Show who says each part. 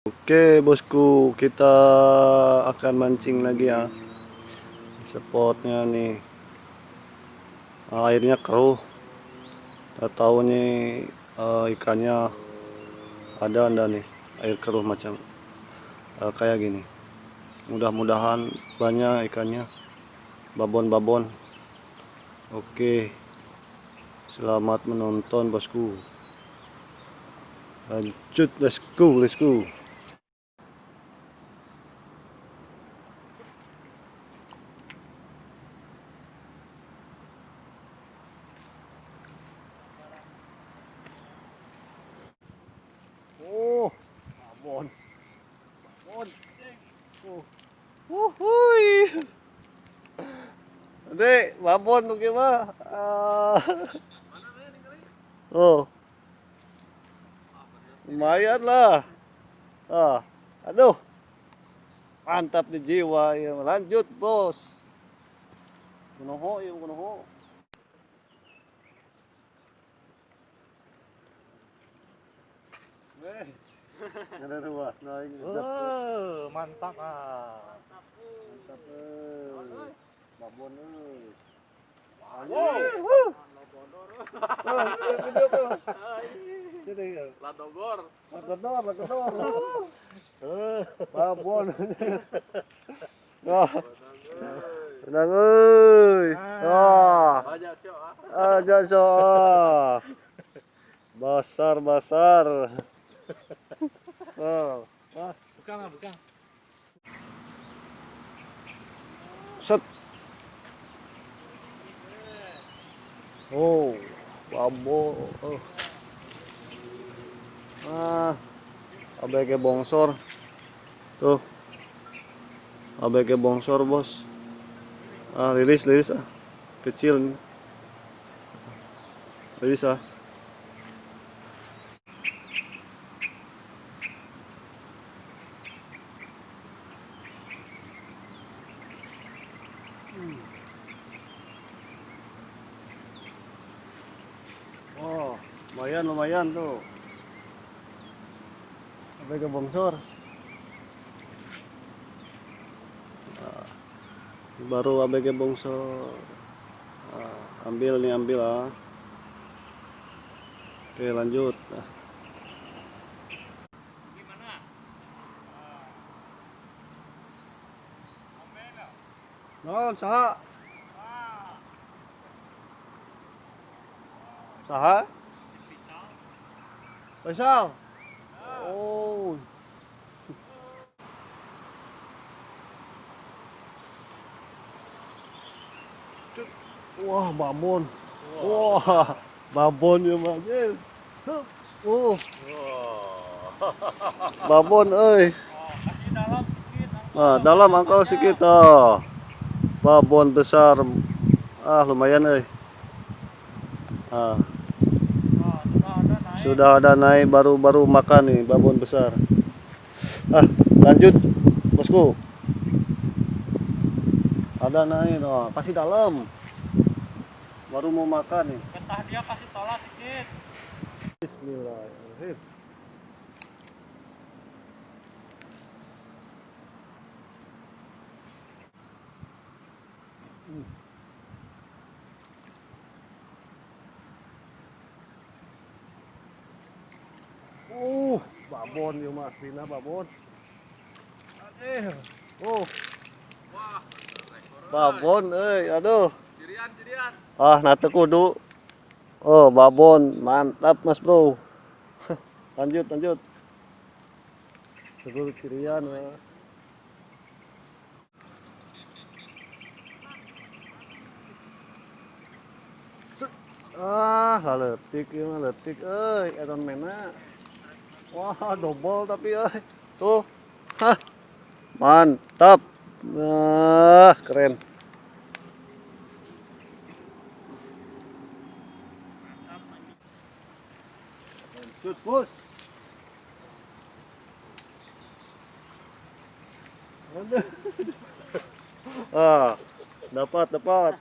Speaker 1: Oke bosku, kita akan mancing lagi ya. Spotnya nih, airnya keruh. Kita tahu nih ikannya ada anda nih, air keruh macam kayak gini. Mudah-mudahan banyak ikannya, babon-babon. Oke, selamat menonton bosku. Lanjut, let's go. Oh, babon. Oh. Wuhui. Dek, babon oke mah. Oh, lumayan lah. Aduh, mantap di jiwa ya. Lanjut bos. Kunoho ya kunoho. Ada ruas naik.
Speaker 2: Mantap
Speaker 1: Mantap babon
Speaker 2: Ladogor.
Speaker 1: Babon. Tenang euy.
Speaker 2: Banyak syok
Speaker 1: Aja so. Besar.
Speaker 2: Bukan.
Speaker 1: Set. Oh, babon. Abg bongsor. Tuh. Abg bongsor, bos. Liris ah. Kecil nih. Liris ah. Oh, lumayan tuh. Abg bongsor. Baru abg bongsor. Ambil ah. Oke, lanjut.
Speaker 2: Gimana?
Speaker 1: Non, saha? Pisang. Oh. Wah, babon. Wah, babon ya, Mas. Babon euy.
Speaker 2: Kasih dalam sedikit.
Speaker 1: Dalam angkal sedikit. Babon besar. Lumayan euy. Sudah ada naik baru makan nih babon besar. Lanjut bosku. Ada naik, kasih dalam. Baru mau makan nih.
Speaker 2: Getah dia kasih tolak sedikit.
Speaker 1: Bismillahirrahmanirrahim. Babon ya Mas, Dina babon. Babon aduh.
Speaker 2: Cirian.
Speaker 1: Nate kudu. Babon, mantap Mas Bro. Lanjut. Teguh cirian. Letik eton mena. Wah, double tapi tuh. Mantap. Keren. Lanjut, bos. Dapat.